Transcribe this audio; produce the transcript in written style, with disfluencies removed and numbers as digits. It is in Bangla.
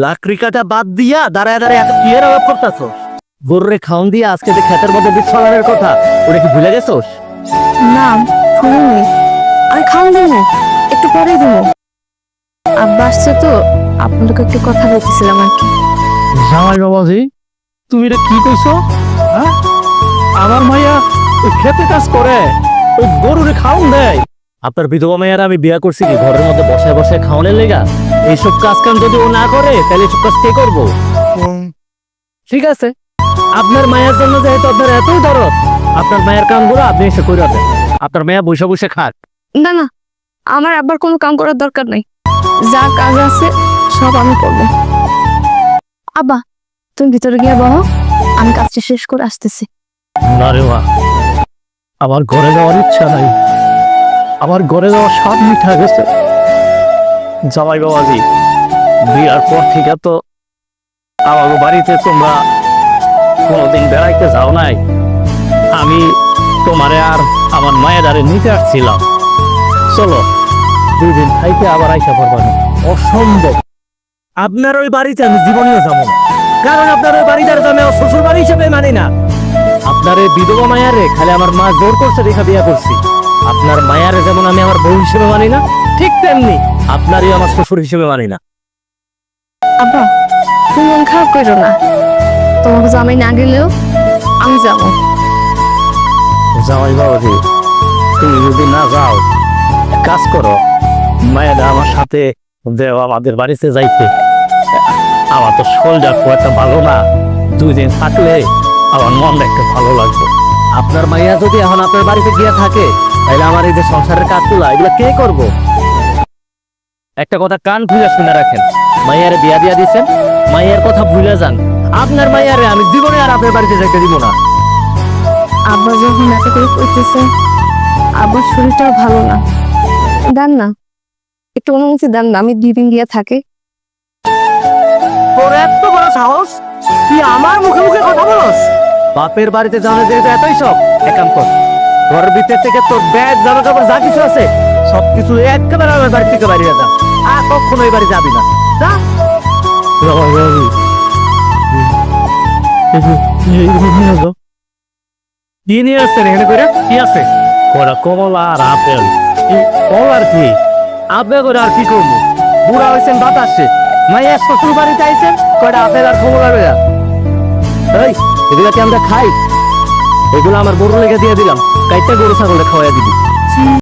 লাকড়ি কাটা বাদ দিয়া দাঁড়ায় দাঁড়ায় এত কি এর অভাব করতেছো? গরুরে খাওন দিয়া আজকে যে ক্ষেতের মধ্যে বীজ ফলানোর কথা, ওটা কি ভুলে গেছোস? না শুনিনি। আমি খাওয়া দিব, একটু পরে দিব। আব্বা আসছে তো, আপনাকে একটু কথা বলতেছিলাম আর কি। জামাই বাবাজি, তুমি এটা কি কইছো? হ্যাঁ, আমার মাইয়া ওই খেতে কাজ করে, ওই গরুরে খাওন দেয়। আপনার বিধবা মেয়েরা আমি বিয়া করছি কি ঘরের মধ্যে বসে বসে খাওয়ানোর লেগা? এইসব কাজ কাম যদি ও না করে তাহলে এসব কাজ কে করবো? ঠিক আছে, আপনার মায়ের জন্য যেহেতু আপনার এতই দরদ, আপনার মায়ের কামগুলো আপনি এসে করে দেন। আপনার মেয়ে বসে বসে খাক। না না, আমার আব্বার কোনো কাম করার দরকার নাই। যা কাজ আছে সব আমি করবো। আব্বা, তুমি ভিতরে গিয়ে বলো, আমি কাজটা শেষ করে আসতেছি। না রে মা, আমার ঘরে যাওয়ার ইচ্ছা নাই। আমার ঘরে যাওয়ার স্বাদ মিঠা গেছে। জামাই বাবাজি, বিয়ার পর থেকে তো আমার বাড়িতে তোমরা কোনোদিন বেড়াইতে যাও নাই। আমি তোমারে আর আমার মায়েরারে নিতে আসছিলাম। চলো, 2 দিন থাইতে আবার আইসা করবানি। অসম্ভব, আপনার ওই বাড়িতে আমি জীবনেও যাবো না, কারণ আপনার ওই বাড়িটার আমি আমার শ্বশুর বাড়ি হিসেবে মানি না। আপনার এই বিধবা মায়ারে খালি আমার মা জোর করছে দেখা বিয়া করছি। আপনার মায়ারে যেমন আমি আমার বউ হিসেবে মানি না, ঠিক তেমনি আপনারই আমার শ্বশুর হিসেবে মানি না। আব্বা, তুমি মন খারাপ করো না। তোমাকে জামাই না গেলেও আমি যাবো। জামাই বাবাজি, তুমি যদি না যাও, এক কাজ করো, মায়েরা আমার সাথে দেও আমাদের বাড়িতে যাইতে। আমার তো শরীরটা খুব একটা ভালো না, 2 দিন থাকলে আমার মনটা একটু ভালো লাগবে। আপনার মাইয়া যদি এখন আপনার বাড়িতে গিয়ে থাকে, তাহলে আমার এই যে সংসারের কাজগুলো এগুলো কে করব? একটা কথা কান খুলে শুনে রাখেন, মাইয়ারে বিয়া দিয়া দিছেন, মাইয়ার কথা ভুলে যান। আপনার মাইয়ারে আমি জীবনে আর আপনার বাড়িতে যেতে দিব না। আব্বা যখন এত করে করতেছে, আব্বার শরীরটাও ভালো না। দেন না, একটু অনুমতি দেন না, আমি 2 দিন গিয়ে থাকি। তোর এত বড় সাহস, তুই আমার মুখে মুখে কথা বলস? বাপের বাড়িতে যাওয়া যেহেতু এতই সব, একাম কর, ঘরের ভিতর থেকে তোর ব্যাগ জামা কাপড় যা কিছু আছে সবকিছু একেবারে আমার বাড়ি থেকে বাইরে যা, আর কখনো এই বাড়ি যাবি না। যা। জামাই বাবাজি, এইরকম নিয়ে যাও। কি নিয়ে আসছেন এখানে করে? কি আছে? কলা, কমলা আর আপেল। আর কি আপে করে আর কি করবো? বুড়া হয়েছেন বাতাসে, মাইয়া শ্বশুর বাড়িতে আইছেন, কয়টা আপেল আর কমলা লইয়া। এই এগুলা কি আমরা খাই? এগুলো আমার গরু লেগে দিয়ে দিলাম, কাইটা গরু ছাগলে খাওয়াই দিবি।